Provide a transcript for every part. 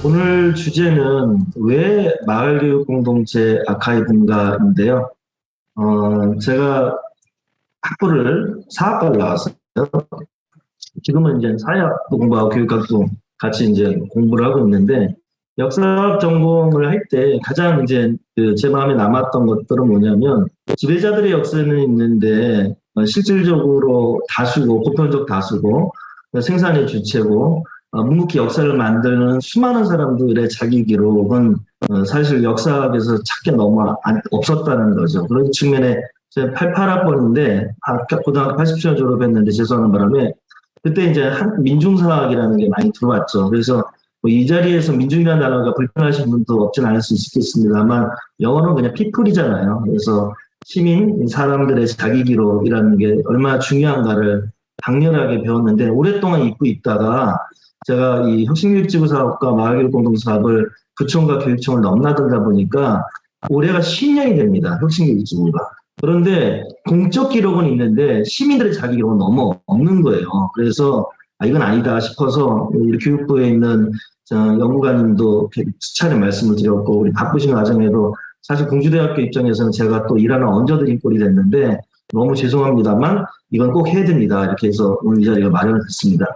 오늘 주제는 왜 마을교육공동체 아카이브인가인데요. 제가 학부를 사학과를 나왔어요. 지금은 이제 사회학도 공부하고 교육학도 같이 이제 공부를 하고 있는데, 역사학 전공을 할 때 가장 이제 제 마음에 남았던 것들은 뭐냐면, 지배자들의 역사는 있는데 실질적으로 다수고 보편적 다수고 생산의 주체고 묵묵히 역사를 만드는 수많은 사람들의 자기 기록은 사실 역사학에서 찾기 너무 없었다는 거죠. 그런 측면에 제가 88학번인데 고등학교 80년 졸업했는데 재수하는 바람에 그때 이제 민중사학이라는 게 많이 들어왔죠. 그래서 뭐이 자리에서 민중이라는 단어가 불편하신 분도 없진 않을 수 있겠습니다만 영어는 그냥 피플이잖아요. 그래서 시민, 사람들의 자기 기록이라는 게 얼마나 중요한가를 강렬하게 배웠는데 오랫동안 잊고 있다가 제가 이 혁신교육지구 사업과 마을교육공동체 사업을 구청과 교육청을 넘나들다 보니까 올해가 10년이 됩니다. 혁신교육지구가. 그런데 공적 기록은 있는데 시민들의 자기 기록은 너무 없는 거예요. 그래서 이건 아니다 싶어서 우리 교육부에 있는 연구관님도 수차례 말씀을 드렸고 우리 바쁘신 과정에도 사실 공주대학교 입장에서는 제가 또 일하는 얹어드린 꼴이 됐는데 너무 죄송합니다만 이건 꼭 해야 됩니다. 이렇게 해서 오늘 이 자리가 마련을 했습니다.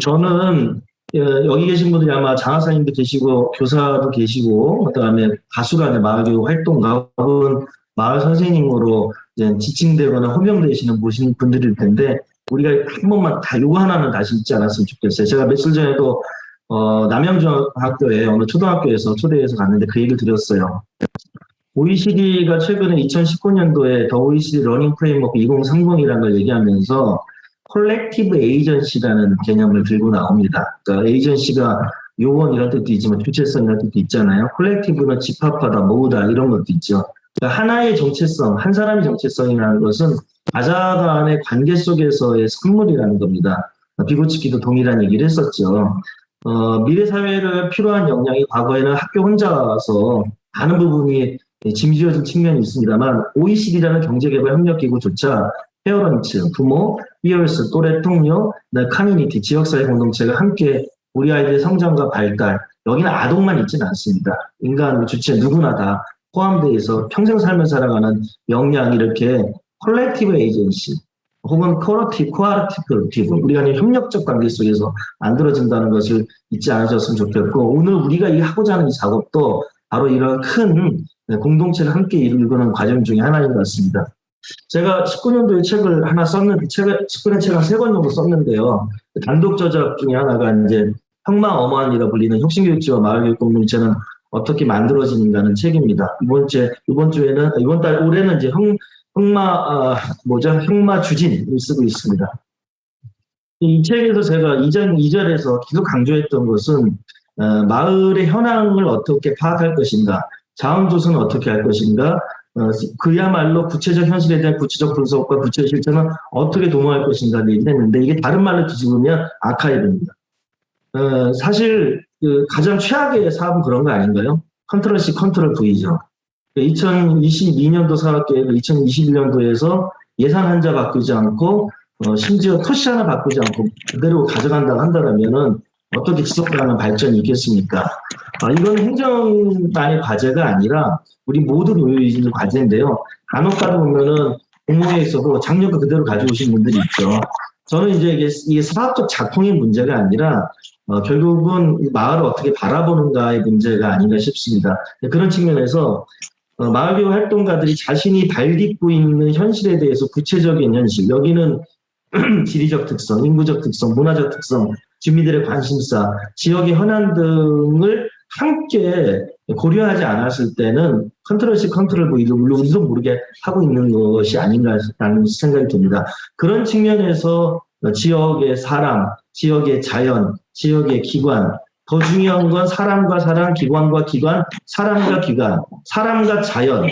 저는 여기 계신 분들이 아마 장학사님도 계시고 교사도 계시고 그다음에 가수가 마을교육 활동가 혹은 마을 선생님으로 이제 지칭되거나 호명되시는 분들일 텐데 우리가 한 번만 다 요거 하나는 다시 잊지 않았으면 좋겠어요. 제가 며칠 전에도 남양주학교에 어느 초등학교에서 초대해서 갔는데 그 얘기를 드렸어요. OECD가 최근에 2019년도에 더 OECD 러닝 프레임워크 2030이라는 걸 얘기하면서 콜렉티브 에이전시라는 개념을 들고 나옵니다. 그러니까 에이전시가 요원 이런 뜻도 있지만 주체성 이런 뜻도 있잖아요. 콜렉티브는 집합하다, 모으다 이런 것도 있죠. 그러니까 하나의 정체성, 한 사람의 정체성이라는 것은 가자 간의 관계 속에서의 선물이라는 겁니다. 비고치키도 동일한 얘기를 했었죠. 미래 사회를 필요한 역량이 과거에는 학교 혼자서 많은 부분이 짐지어진 측면이 있습니다만 OECD라는 경제개발협력기구조차 페어런츠, 부모, 피어스, 또래 동료, 커뮤니티, 지역사회 공동체가 함께 우리 아이들의 성장과 발달, 여기는 아동만 있지는 않습니다. 인간 주체 누구나 다 포함되어 있어 평생 살면서 살아가는 역량이 이렇게 콜렉티브 에이전시 혹은 코아르티브 우리가 협력적 관계 속에서 만들어진다는 것을 잊지 않으셨으면 좋겠고 오늘 우리가 하고자 하는 이 작업도 바로 이런 큰 공동체를 함께 이루는 과정 중에 하나인 것 같습니다. 제가 19년도에 책을 하나 썼는데, 19년 책 한 3권 정도 썼는데요. 단독 저작 중에 하나가 이제 혁마어만이라 불리는 혁신교육지와 마을교육공동체는 어떻게 만들어지는가는 책입니다. 올해는 이제 혁마 추진을 쓰고 있습니다. 이 책에서 제가 2절에서 계속 강조했던 것은, 마을의 현황을 어떻게 파악할 것인가, 자원조성은 어떻게 할 것인가, 그야말로 구체적 현실에 대한 구체적 분석과 구체적 실천은 어떻게 도모할 것인가를 얘기했는데 이게 다른 말로 뒤집으면 아카이브입니다. 사실 가장 최악의 사업은 그런 거 아닌가요? 컨트롤 C, 컨트롤 V죠. 2022년도 사업계획을 2021년도에서 예산 한자 바꾸지 않고 심지어 토시 하나 바꾸지 않고 그대로 가져간다고 한다면은 어떻게 지속 가능한 발전이 있겠습니까? 이건 행정단의 과제가 아니라 우리 모두 놓여있는 과제인데요. 간혹 가다 보면은 공무원에 있어도 작년도 그대로 가져오신 분들이 있죠. 저는 이제 이게 사업적 작동의 문제가 아니라 결국은 마을을 어떻게 바라보는가의 문제가 아닌가 싶습니다. 그런 측면에서 마을교육 활동가들이 자신이 발딛고 있는 현실에 대해서 구체적인 현실, 여기는 지리적 특성, 인구적 특성, 문화적 특성, 주민들의 관심사, 지역의 현안 등을 함께 고려하지 않았을 때는 컨트롤 C, 컨트롤 V를 우리도 모르게 하고 있는 것이 아닌가라는 생각이 듭니다. 그런 측면에서 지역의 사람, 지역의 자연, 지역의 기관, 더 중요한 건 사람과 사람, 기관과 기관, 사람과 기관, 사람과 자연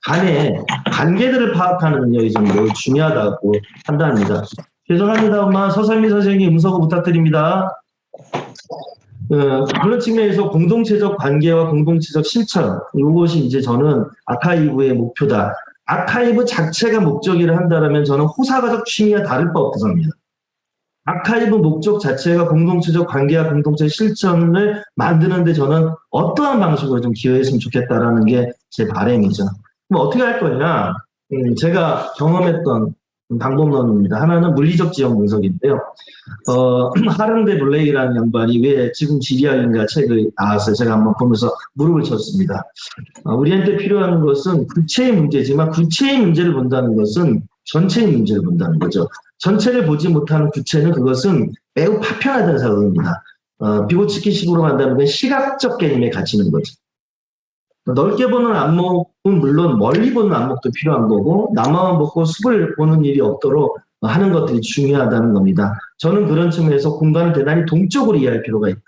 간의 관계들을 파악하는 능력이 좀 매우 중요하다고 판단합니다. 죄송합니다만 서설미 선생님 음성을 부탁드립니다. 그런 측면에서 공동체적 관계와 공동체적 실천, 이것이 이제 저는 아카이브의 목표다. 아카이브 자체가 목적이라 한다면 저는 호사가적 취미와 다를 바 없다고 합니다. 아카이브 목적 자체가 공동체적 관계와 공동체 실천을 만드는데 저는 어떠한 방식으로 좀 기여했으면 좋겠다라는 게 제 바람이죠. 그럼 어떻게 할 거냐? 제가 경험했던 방법론입니다. 하나는 물리적 지형 분석인데요. 하른데 블레이라는 양반이 왜 지금 지리학인가 책을 나왔어요. 제가 한번 보면서 무릎을 쳤습니다. 우리한테 필요한 것은 구체의 문제지만 구체의 문제를 본다는 것은 전체의 문제를 본다는 거죠. 전체를 보지 못하는 구체는 그것은 매우 파편화된 사고입니다. 비고치키식으로 만다면 시각적 개념에 갇히는 거죠. 넓게 보는 안목은 물론 멀리 보는 안목도 필요한 거고 나만 보고 숲을 보는 일이 없도록 하는 것들이 중요하다는 겁니다. 저는 그런 측면에서 공간을 대단히 동적으로 이해할 필요가 있다.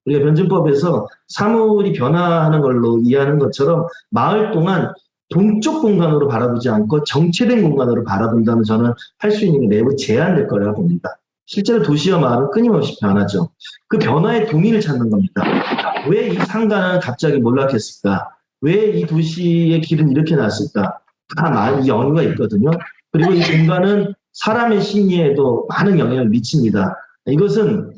우리가 변증법에서 사물이 변화하는 걸로 이해하는 것처럼 마을 동안 동쪽 공간으로 바라보지 않고 정체된 공간으로 바라본다면 저는 할 수 있는 게 매우 제한될 거라고 봅니다. 실제로 도시와 마을은 끊임없이 변하죠. 그 변화의 동의를 찾는 겁니다. 왜 이 상가는 갑자기 몰락했을까? 왜 이 도시의 길은 이렇게 났을까? 다 이 연유가 있거든요. 그리고 이 공간은 사람의 심리에도 많은 영향을 미칩니다. 이것은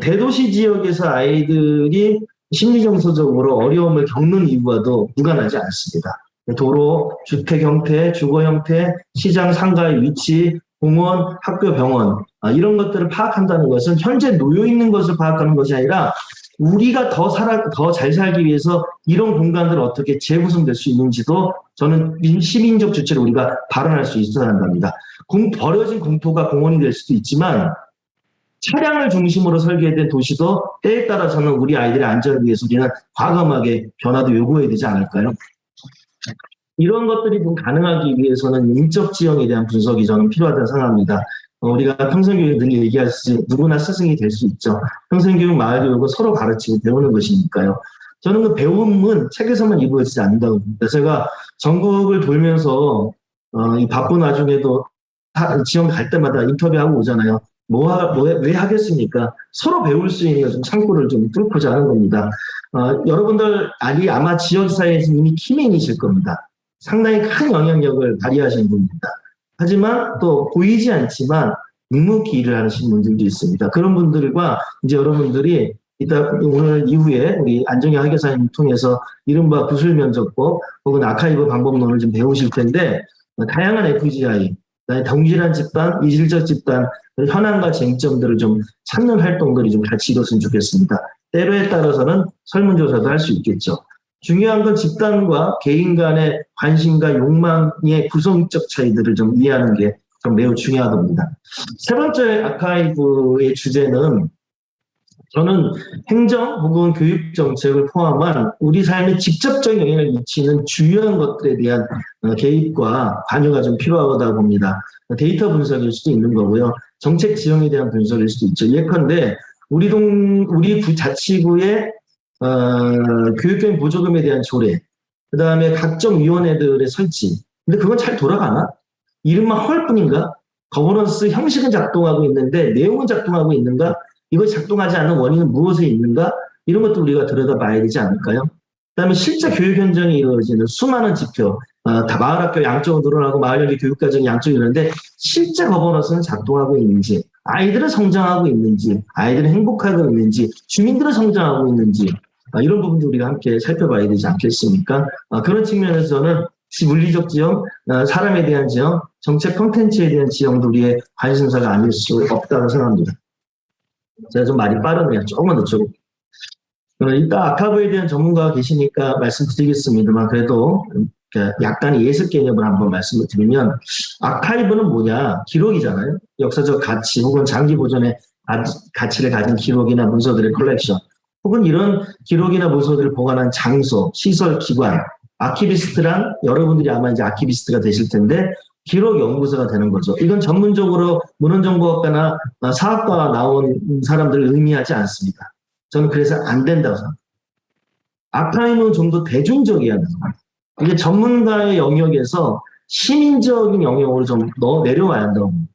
대도시 지역에서 아이들이 심리정서적으로 어려움을 겪는 이유와도 무관하지 않습니다. 도로, 주택 형태, 주거 형태, 시장, 상가의 위치, 공원, 학교, 병원 이런 것들을 파악한다는 것은 현재 놓여 있는 것을 파악하는 것이 아니라 우리가 더 잘 살기 위해서 이런 공간들을 어떻게 재구성될 수 있는지도 저는 시민적 주체를 우리가 발언할 수 있어야 한답니다. 버려진 공터가 공원이 될 수도 있지만 차량을 중심으로 설계된 도시도 때에 따라서는 우리 아이들의 안전을 위해서 우리는 과감하게 변화도 요구해야 되지 않을까요? 이런 것들이 좀 가능하기 위해서는 인적 지형에 대한 분석이 저는 필요하다고 생각합니다. 우리가 평생교육 늘 얘기하듯이 누구나 스승이 될 수 있죠. 평생교육, 마을교육은 서로 가르치고 배우는 것이니까요. 저는 그 배움은 책에서만 이루어지지 않는다고 봅니다. 제가 전국을 돌면서 이 바쁜 와중에도 지역 갈 때마다 인터뷰하고 오잖아요. 왜 하겠습니까? 서로 배울 수 있는 좀 창구를 좀 뚫고자 하는 겁니다. 여러분들 아마 지역사회에서 이미 키맨이실 겁니다. 상당히 큰 영향력을 발휘하시는 분입니다. 하지만 또 보이지 않지만 묵묵히 일을 하시는 분들도 있습니다. 그런 분들과 이제 여러분들이 이따 오늘 이후에 우리 안정희 학예사님 통해서 이른바 구술면접법 혹은 아카이브 방법론을 좀 배우실 텐데 다양한 FGI, 동질한 집단, 이질적 집단, 현황과 쟁점들을 좀 찾는 활동들이 좀 같이 이뤘으면 좋겠습니다. 때로에 따라서는 설문조사도 할 수 있겠죠. 중요한 건 집단과 개인 간의 관심과 욕망의 구성적 차이들을 좀 이해하는 게 좀 매우 중요하다고 봅니다. 세 번째 아카이브의 주제는 저는 행정 혹은 교육 정책을 포함한 우리 삶에 직접적인 영향을 미치는 주요한 것들에 대한 개입과 관여가 좀 필요하다고 봅니다. 데이터 분석일 수도 있는 거고요. 정책 지형에 대한 분석일 수도 있죠. 예컨대 우리 자치구의 교육교육 보조금에 대한 조례, 그 다음에 각종 위원회들의 설치. 근데 그건 잘 돌아가나? 이름만 헐 뿐인가? 거버넌스 형식은 작동하고 있는데 내용은 작동하고 있는가? 이거 작동하지 않는 원인은 무엇에 있는가? 이런 것도 우리가 들여다봐야 되지 않을까요? 그 다음에 실제 교육 현장에 이루어지는 수많은 지표, 다 마을학교 양쪽으로 늘어나고 마을연계 교육과정이 양쪽이 있는데 실제 거버넌스는 작동하고 있는지, 아이들은 성장하고 있는지, 아이들은 행복하고 있는지, 주민들은 성장하고 있는지 이런 부분도 우리가 함께 살펴봐야 되지 않겠습니까? 그런 측면에서는 물리적 지형, 사람에 대한 지형, 정책 콘텐츠에 대한 지형도 우리의 관심사가 아닐 수 없다고 생각합니다. 제가 좀 말이 빠르네요. 조금만 더 쭉. 일단 아카이브에 대한 전문가가 계시니까 말씀드리겠습니다만 그래도 약간의 예습 개념을 한번 말씀을 드리면 아카이브는 뭐냐? 기록이잖아요. 역사적 가치 혹은 장기 보존의 가치를 가진 기록이나 문서들의 컬렉션 혹은 이런 기록이나 문서들을 보관한 장소, 시설, 기관 아키비스트란 여러분들이 아마 이제 아키비스트가 되실 텐데 기록 연구소가 되는 거죠. 이건 전문적으로 문헌정보학과나 사학과 나온 사람들을 의미하지 않습니다. 저는 그래서 안 된다고 생각합니다. 아카이브는 좀 더 대중적이어야 합니다. 이게 전문가의 영역에서 시민적인 영역으로 좀 내려와야 한다고 합니다.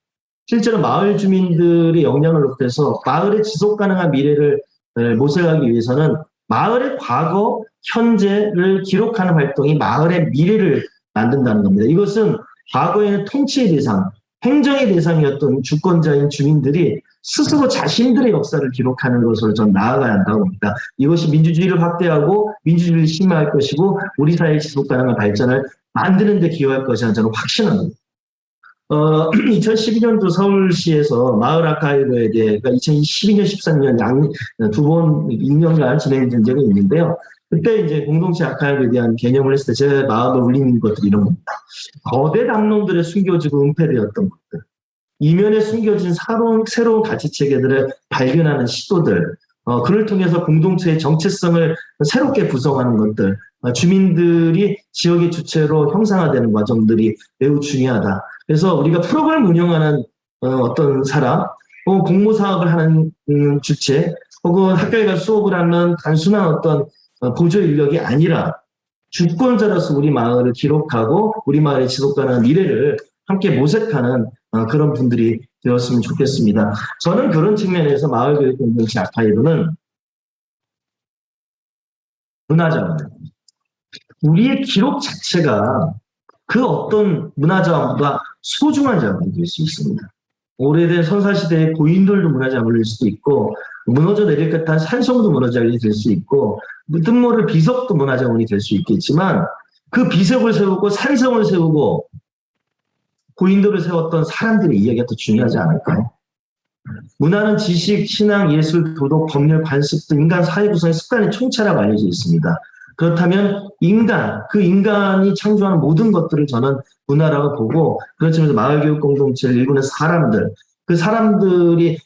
실제로 마을 주민들의 역량을 높여서 마을의 지속 가능한 미래를 모색하기 위해서는 마을의 과거, 현재를 기록하는 활동이 마을의 미래를 만든다는 겁니다. 이것은 과거에는 통치의 대상, 행정의 대상이었던 주권자인 주민들이 스스로 자신들의 역사를 기록하는 것으로 전 나아가야 한다고 봅니다. 이것이 민주주의를 확대하고 민주주의를 심화할 것이고 우리 사회의 지속 가능한 발전을 만드는 데 기여할 것이라는 저는 확신합니다. 2012년도 서울시에서 마을 아카이브에 대해 2012년, 13년 두 번 2년간 진행된 적이 있는데요. 그때 이제 공동체 아카이브에 대한 개념을 했을 때 제 마음에 울리는 것들이 이런 겁니다. 거대 담론들에 숨겨지고 은폐되었던 것들, 이면에 숨겨진 새로운 가치 체계들을 발견하는 시도들, 그를 통해서 공동체의 정체성을 새롭게 구성하는 것들, 주민들이 지역의 주체로 형상화되는 과정들이 매우 중요하다. 그래서 우리가 프로그램 운영하는 어떤 사람, 공모 사업을 하는 주체, 혹은 학교에 가서 수업을 하는 단순한 어떤 보조 인력이 아니라 주권자로서 우리 마을을 기록하고 우리 마을의 지속 가능한 미래를 함께 모색하는 그런 분들이 되었으면 좋겠습니다. 저는 그런 측면에서 마을교육 공동체 아카이브는 문화자원입니다. 우리의 기록 자체가 그 어떤 문화자원보다 소중한 자원이 될 수 있습니다. 오래된 선사시대의 고인돌도 문화자원일 수도 있고 무너져 내릴 듯한 산성도 문화자원이 될 수 있고 뜬모를 비석도 문화자원이 될 수 있겠지만 그 비석을 세우고 산성을 세우고 고인돌을 세웠던 사람들의 이야기가 더 중요하지 않을까요? 문화는 지식, 신앙, 예술, 도덕, 법률, 관습 등 인간 사회 구성의 습관의 총체라고 알려져 있습니다. 그렇다면 그 인간이 창조하는 모든 것들을 저는 문화라고 보고 그런 측면에서 마을교육 공동체를 일구는 사람들, 그 사람들이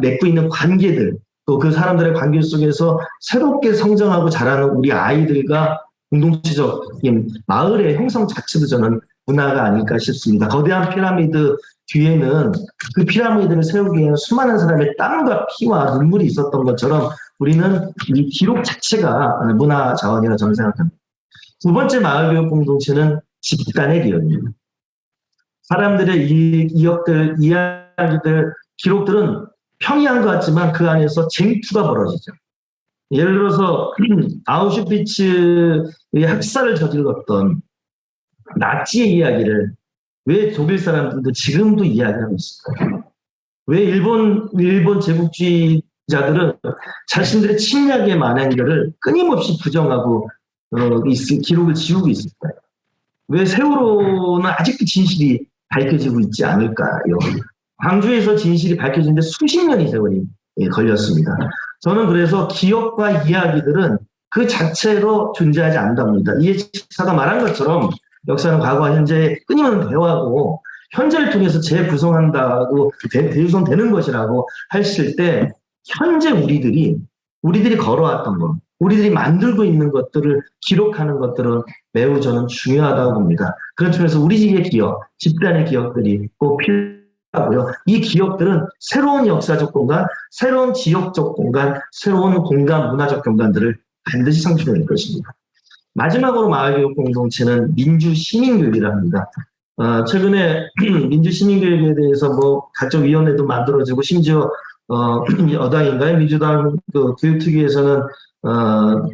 맺고 있는 관계들, 또 그 사람들의 관계 속에서 새롭게 성장하고 자라는 우리 아이들과 공동체적인 마을의 형성 자체도 저는 문화가 아닐까 싶습니다. 거대한 피라미드 뒤에는 그 피라미드를 세우기 위한 수많은 사람의 땀과 피와 눈물이 있었던 것처럼 우리는 이 기록 자체가 문화 자원이라 저는 생각합니다. 두 번째 마을교육 공동체는 집단의 기억입니다. 사람들의 이야기들, 기록들은 평이한 것 같지만 그 안에서 쟁투가 벌어지죠. 예를 들어서 아우슈비츠의 학살을 저질렀던 나치의 이야기를 왜 독일 사람들도 지금도 이야기하고 있을까요? 왜 일본 제국주의자들은 자신들의 침략의 만행들을 끊임없이 부정하고 기록을 지우고 있을까요? 왜 세월호는 아직도 진실이 밝혀지고 있지 않을까요? 광주에서 진실이 밝혀지는데 수십 년의 세월이 걸렸습니다. 저는 그래서 기억과 이야기들은 그 자체로 존재하지 않는다고 봅니다. 이해찬사가 말한 것처럼 역사는 과거와 현재에 끊임없는 대화고 현재를 통해서 재구성한다고 대유성되는 것이라고 하실 때 현재 우리들이 걸어왔던 것, 우리들이 만들고 있는 것들을 기록하는 것들은 매우 저는 중요하다고 봅니다. 그런 측면에서 우리 집의 기억, 집단의 기억들이 꼭 필요하고요. 이 기억들은 새로운 역사적 공간, 새로운 지역적 공간, 새로운 공간, 문화적 공간들을 반드시 상실할 것입니다. 마지막으로 마을교육 공동체는 민주시민교육이라 합니다. 최근에 민주시민교육에 대해서 각종 위원회도 만들어지고 심지어 여당인가요? 민주당 교육특위에서는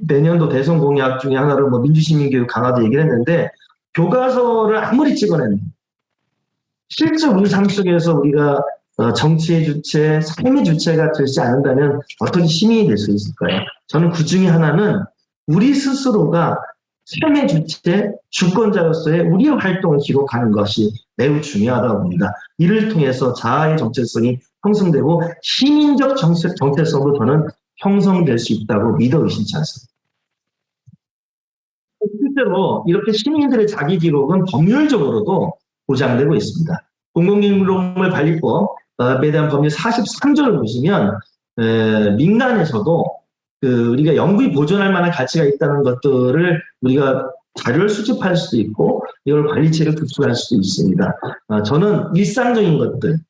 내년도 대선 공약 중에 하나로 민주시민교육 강화도 얘기를 했는데 교과서를 아무리 찍어내는 실제 우리 삶 속에서 우리가 정치의 주체, 삶의 주체가 되지 않는다면 어떻게 시민이 될 수 있을까요? 저는 그 중에 하나는 우리 스스로가 삶의 주체, 주권자로서의 우리의 활동을 기록하는 것이 매우 중요하다고 봅니다. 이를 통해서 자아의 정체성이 형성되고 시민적 정체성도 저는 형성될 수 있다고 믿어 의심치 않습니다. 실제로 이렇게 시민들의 자기 기록은 법률적으로도 보장되고 있습니다. 공공기록물 관리법에 대한 법률 43조를 보시면 민간에서도 우리가 영구히 보존할 만한 가치가 있다는 것들을 우리가 자료를 수집할 수도 있고 이걸 관리체를 구축할 수도 있습니다. 저는 일상적인 것들,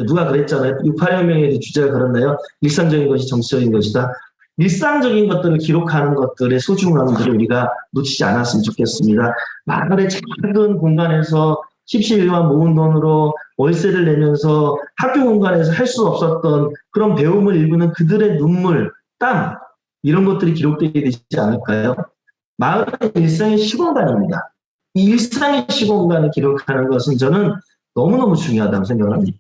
누가 그랬잖아요. 6.8혁명의 주제가 그렇나요? 일상적인 것이 정치적인 것이다. 일상적인 것들을 기록하는 것들의 소중함들을 우리가 놓치지 않았으면 좋겠습니다. 마을의 작은 공간에서 십시일반 모은 돈으로 월세를 내면서 학교 공간에서 할 수 없었던 그런 배움을 일구는 그들의 눈물, 땀 이런 것들이 기록되게 되지 않을까요? 마을은 일상의 시공간입니다. 이 일상의 시공간을 기록하는 것은 저는 너무너무 중요하다고 생각을 합니다.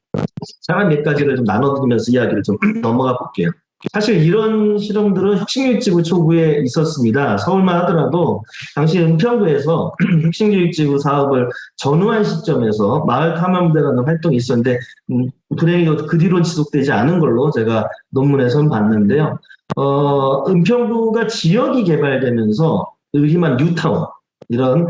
잠깐 몇 가지를 좀 나눠드리면서 이야기를 좀 넘어가 볼게요. 사실 이런 실험들은 혁신교육지구 초구에 있었습니다. 서울만 하더라도 당시 은평구에서 혁신교육지구 사업을 전후한 시점에서 마을 탐험대라는 활동이 있었는데 불행히도 그 뒤로 지속되지 않은 걸로 제가 논문에선 봤는데요. 은평구가 지역이 개발되면서 의리만 뉴타운 이런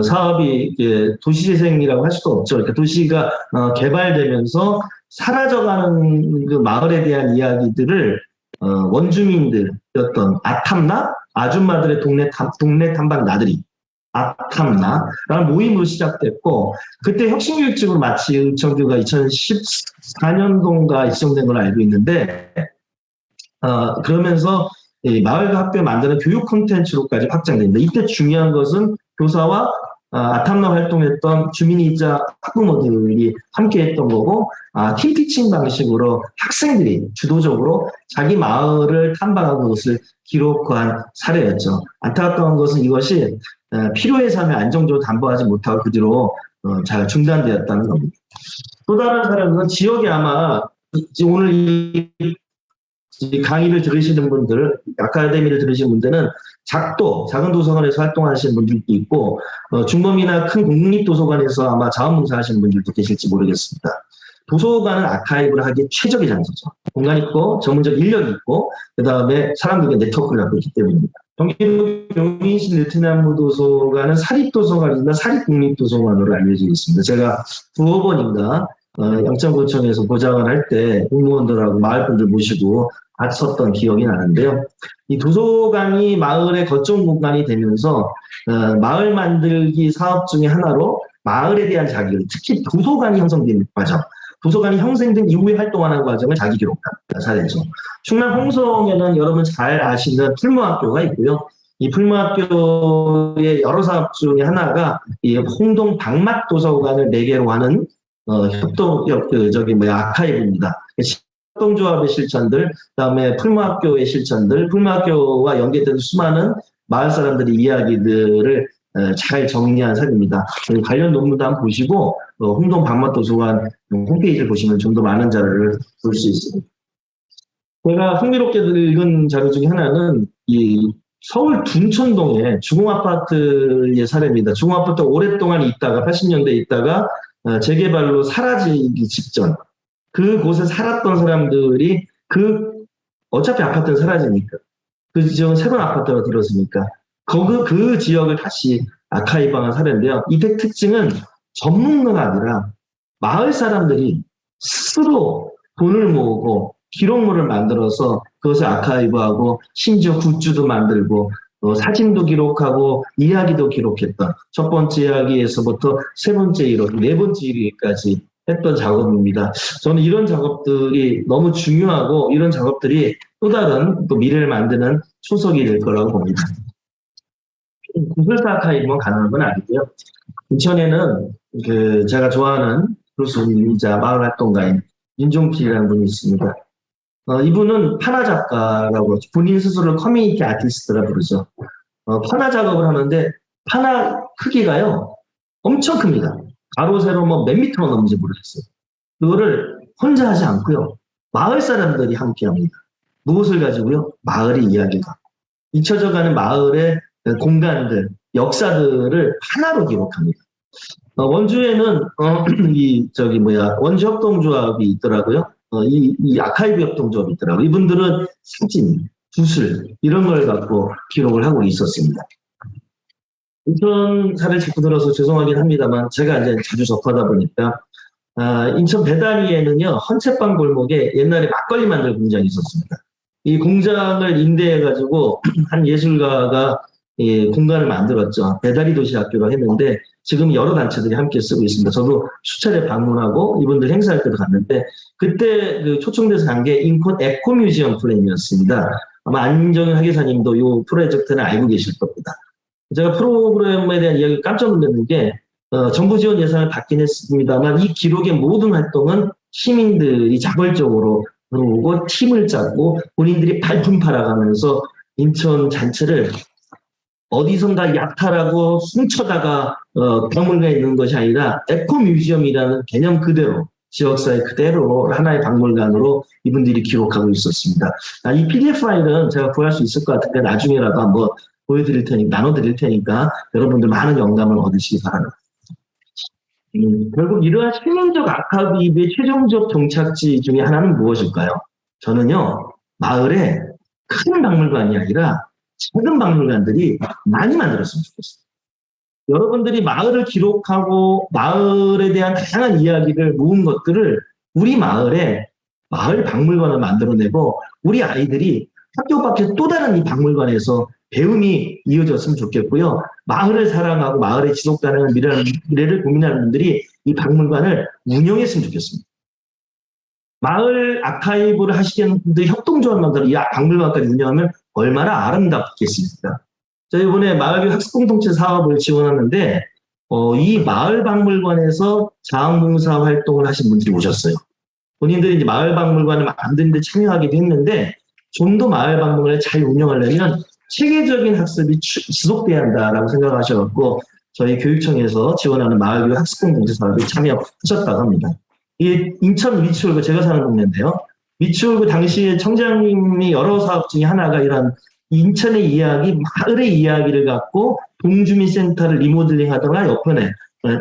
사업이 도시재생이라고 할 수도 없죠. 그러니까 도시가 개발되면서 사라져가는 그 마을에 대한 이야기들을 원주민들이었던 아탐나 아줌마들의 동네 탐방 나들이 아탐나라는 모임으로 시작됐고 그때 혁신교육직으로 마치 은평구가 2014년도인가 지정된 걸로 알고 있는데 그러면서 이 마을과 학교에 만드는 교육 콘텐츠로까지 확장됩니다. 이때 중요한 것은 교사와 아탐나 활동했던 주민이자 학부모들이 함께했던 거고 팀피칭 방식으로 학생들이 주도적으로 자기 마을을 탐방하고 그것을 기록한 사례였죠. 안타까운 것은 이것이 필요의 삶을 안정적으로 담보하지 못하고 그 뒤로 잘 중단되었다는 겁니다. 또 다른 사례는 지역에 아마 오늘 이 강의를 들으시는 분들, 아카데미를 들으시는 분들은 작은 도서관에서 활동하시는 분들도 있고 중범이나 큰 국립도서관에서 아마 자원봉사 하시는 분들도 계실지 모르겠습니다. 도서관은 아카이브를 하기에 최적의 장소죠. 공간이 있고 전문적 인력이 있고 그다음에 사람들과 네트워크를 갖고 있기 때문입니다. 경기도 용인시 느티나무 도서관은 사립도서관이나 사립국립도서관으로 알려져 있습니다. 제가 두어 번인가 양천구청에서 보장을 할 때 공무원들하고 마을분들 모시고 갔었던 기억이 나는데요. 이 도서관이 마을의 거점 공간이 되면서 마을 만들기 사업 중에 하나로 마을에 대한 자기를 특히 도서관이 형성된 과정, 도서관이 형성된 이후에 활동하는 과정을 자기 기록한 사례죠. 충남 홍성에는 여러분 잘 아시는 풀무학교가 있고요. 이 풀무학교의 여러 사업 중에 하나가 이 홍동 박맛 도서관을 매개로 하는 아카이브입니다. 협동조합의 실천들, 그다음에 풀무학교의 실천들, 풀무학교와 연계된 수많은 마을 사람들의 이야기들을 잘 정리한 사례입니다. 관련 논문도 한번 보시고 홍동 박맛도서관 홈페이지를 보시면 좀 더 많은 자료를 볼 수 있습니다. 제가 흥미롭게 읽은 자료 중에 하나는 이 서울 둔촌동의 주공아파트의 사례입니다. 주공아파트 오랫동안 있다가 80년대에 있다가 재개발로 사라지기 직전 그곳에 살았던 사람들이 어차피 아파트는 사라지니까 그 지역은 새로운 아파트가 들어서니까 그 지역을 다시 아카이브한 사례인데요. 이 특징은 전문가가 아니라 마을 사람들이 스스로 돈을 모으고 기록물을 만들어서 그것을 아카이브하고 심지어 굿즈도 만들고 사진도 기록하고 이야기도 기록했던 첫 번째 이야기에서부터 세 번째 이야기, 네 번째 이야기까지 했던 작업입니다. 저는 이런 작업들이 너무 중요하고 이런 작업들이 또 다른 미래를 만드는 초석이 될 거라고 봅니다. 구술사 아카이브만 가능한 건 아니고요. 인천에는 제가 좋아하는 교수님이자 마을활동가인 윤종필이라는 분이 있습니다. 이분은 판화 작가라고 본인 스스로를 커뮤니티 아티스트라 부르죠. 판화 작업을 하는데 판화 크기가요 엄청 큽니다. 가로 세로 몇 미터가 넘는지 모르겠어요. 그거를 혼자 하지 않고요. 마을 사람들이 함께 합니다. 무엇을 가지고요? 마을의 이야기가. 잊혀져가는 마을의 공간들, 역사들을 하나로 기록합니다. 원주에는 원주 협동조합이 있더라고요. 이 아카이브 협동조합이 있더라고요. 이분들은 사진, 구슬 이런 걸 갖고 기록을 하고 있었습니다. 인천 사례를 자꾸 들어서 죄송하긴 합니다만 제가 이제 자주 접하다 보니까 인천 배다리에는요 헌채빵 골목에 옛날에 막걸리 만들 공장이 있었습니다. 이 공장을 임대해가지고 한 예술가가 공간을 만들었죠. 배다리 도시학교로 했는데 지금 여러 단체들이 함께 쓰고 있습니다. 저도 수차례 방문하고 이분들 행사할 때도 갔는데 그때 초청돼서 간 게 인콘 에코뮤지엄 플랜이었습니다. 아마 안정현 학예사님도 이 프로젝트는 알고 계실 겁니다. 제가 프로그램에 대한 이야기 깜짝 놀랐는 게 정부 지원 예산을 받긴 했습니다만 이 기록의 모든 활동은 시민들이 자발적으로 들어오고 팀을 짜고 본인들이 발품 팔아가면서 인천 잔치를 어디선가 약탈하고 훔쳐다가 박물관에 있는 것이 아니라 에코뮤지엄이라는 개념 그대로 지역사회 그대로 하나의 박물관으로 이분들이 기록하고 있었습니다. 이 PDF 파일은 제가 구할 수 있을 것 같은데 나중에라도 한번 보여드릴 테니까 나눠드릴 테니까 여러분들 많은 영감을 얻으시기 바랍니다. 결국 이러한 실용적 아카이브의 최종적 종착지 중에 하나는 무엇일까요? 저는요, 마을에 큰 박물관이 아니라 작은 박물관들이 많이 만들었으면 좋겠어요. 여러분들이 마을을 기록하고 마을에 대한 다양한 이야기를 모은 것들을 우리 마을에 마을 박물관을 만들어내고 우리 아이들이 학교 밖에 또 다른 이 박물관에서 배움이 이어졌으면 좋겠고요. 마을을 사랑하고 마을의 지속 가능한 미래를 고민하는 분들이 이 박물관을 운영했으면 좋겠습니다. 마을 아카이브를 하시는 분들이 협동조합 만들어 이 박물관까지 운영하면 얼마나 아름답겠습니까? 저희 이번에 마을교육 학습공동체 사업을 지원하는데 이 마을 박물관에서 자원봉사 활동을 하신 분들이 오셨어요. 본인들이 이제 마을 박물관을 만드는 데 참여하기도 했는데 좀 더 마을 박물관을 잘 운영하려면 체계적인 학습이 지속돼야 한다라고 생각하셔서 저희 교육청에서 지원하는 마을교육 학습공동체 사업에 참여하셨다고 합니다. 이게 인천 미추홀구 제가 사는 동네인데요. 미추홀구 당시에 청장님이 여러 사업 중에 하나가 이런 인천의 이야기, 마을의 이야기를 갖고 동주민센터를 리모델링 하다가 옆에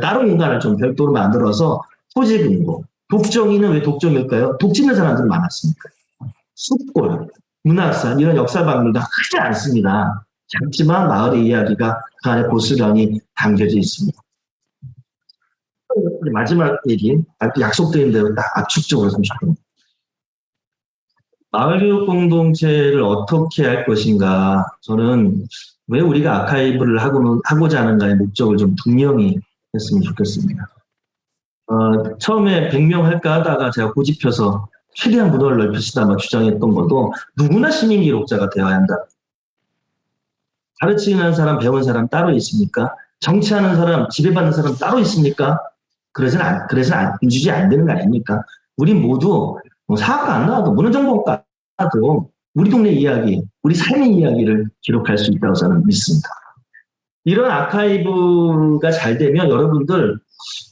다른 공간을 좀 별도로 만들어서 토지 금고, 독점이는 왜 독점일까요? 독집는 사람들이 많았으니까. 숲골, 문학산 이런 역사 박물관 크지 않습니다. 작지만 마을의 이야기가 그 안에 고스란히 담겨져 있습니다. 마지막 얘기, 약속드린 대로 딱 압축적으로 30분. 마을교육 공동체를 어떻게 할 것인가. 저는 왜 우리가 아카이브를 하고자 하는가의 목적을 좀 분명히 했으면 좋겠습니다. 처음에 100명 할까 하다가 제가 고집해서 최대한 문화를 넓히시다 주장했던 것도 누구나 시민 기록자가 되어야 한다. 가르치는 사람, 배운 사람 따로 있습니까? 정치하는 사람, 지배받는 사람 따로 있습니까? 그래서는 주지 안 되는 거 아닙니까? 우리 모두 사학과 안 나와도 문화정보과 나와도 우리 동네 이야기, 우리 삶의 이야기를 기록할 수 있다고 저는 믿습니다. 이런 아카이브가 잘 되면 여러분들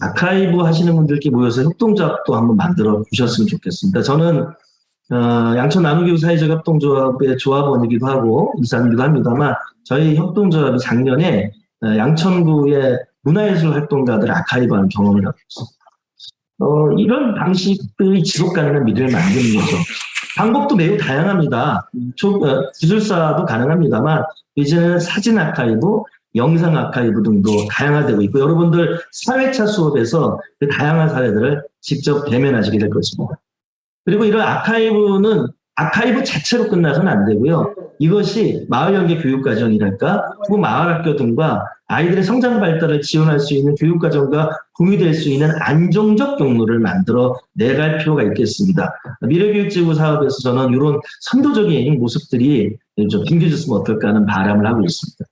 아카이브 하시는 분들께 모여서 협동조합도 한번 만들어 주셨으면 좋겠습니다. 저는 양천 나누기구 사회적 협동조합의 조합원이기도 하고 이사이기도 합니다만 저희 협동조합이 작년에 양천구의 문화예술 활동가들 아카이브하는 경험을 하고 있습니다. 이런 방식들이 지속 가능한 미래를 만드는 거죠. 방법도 매우 다양합니다. 기술사도 가능합니다만 이제는 사진 아카이브, 영상 아카이브 등도 다양화되고 있고 여러분들 사회차 수업에서 그 다양한 사례들을 직접 대면하시게 될 것입니다. 그리고 이런 아카이브는 아카이브 자체로 끝나서는 안 되고요. 이것이 마을연계 교육과정이랄까 혹은 마을학교 등과 아이들의 성장 발달을 지원할 수 있는 교육과정과 공유될 수 있는 안정적 경로를 만들어 내갈 필요가 있겠습니다. 미래교육지구 사업에서 저는 이런 선도적인 모습들이 좀 풍겨졌으면 어떨까 하는 바람을 하고 있습니다.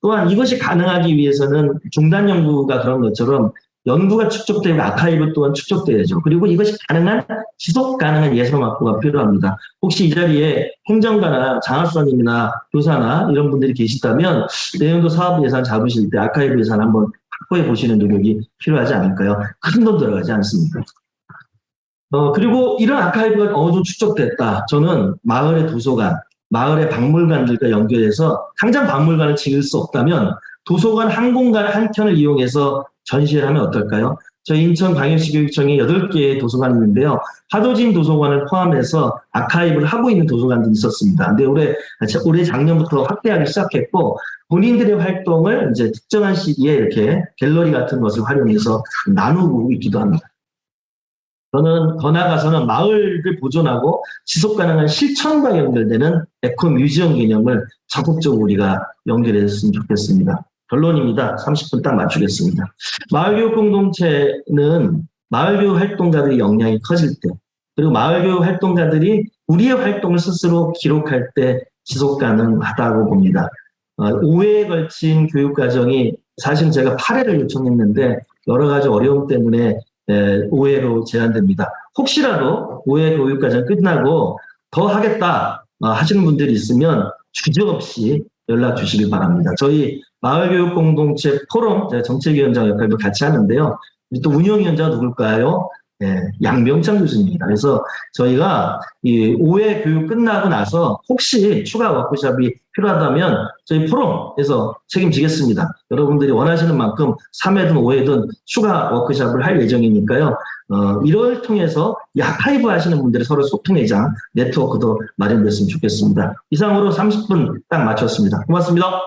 또한 이것이 가능하기 위해서는 중단 연구가 그런 것처럼 연구가 축적되고 아카이브 또한 축적돼야죠. 그리고 이것이 가능한 지속 가능한 예산 확보가 필요합니다. 혹시 이 자리에 행정가나 장학사님이나 교사나 이런 분들이 계시다면 내년도 사업 예산 잡으실 때 아카이브 예산 한번 확보해 보시는 노력이 필요하지 않을까요? 큰 돈 들어가지 않습니까? 그리고 이런 아카이브가 어느 정도 축적됐다. 저는 마을의 도서관, 마을의 박물관들과 연결해서 당장 박물관을 지을 수 없다면 도서관 한 공간 한 켠을 이용해서 전시를 하면 어떨까요? 저희 인천광역시 교육청에 8개의 도서관이 있는데요. 하도진 도서관을 포함해서 아카이브를 하고 있는 도서관도 있었습니다. 근데 올해 작년부터 확대하기 시작했고 본인들의 활동을 이제 특정한 시기에 이렇게 갤러리 같은 것을 활용해서 나누고 있기도 합니다. 저는 더 나아가서는 마을을 보존하고 지속가능한 실천과 연결되는 에코뮤지엄 개념을 적극적으로 우리가 연결했으면 좋겠습니다. 결론입니다. 30분 딱 맞추겠습니다. 마을교육 공동체는 마을교육 활동가들의 역량이 커질 때 그리고 마을교육 활동가들이 우리의 활동을 스스로 기록할 때 지속 가능하다고 봅니다. 5회에 걸친 교육과정이 사실 제가 8회를 요청했는데 여러 가지 어려움 때문에 5회로 제한됩니다. 혹시라도 5회 교육과정 끝나고 더 하겠다 하시는 분들이 있으면 주저없이 연락 주시기 바랍니다. 저희 마을교육공동체 포럼 정책위원장 역할도 같이 하는데요. 또 운영위원장 누굴까요? 네, 양명창 교수님입니다. 그래서 저희가 이 5회 교육 끝나고 나서 혹시 추가 워크숍이 필요하다면 저희 포럼에서 책임지겠습니다. 여러분들이 원하시는 만큼 3회든 5회든 추가 워크숍을 할 예정이니까요. 이걸 통해서 이 아카이브 하시는 분들의 서로 소통의 장, 네트워크도 마련됐으면 좋겠습니다. 이상으로 30분 딱 마쳤습니다. 고맙습니다.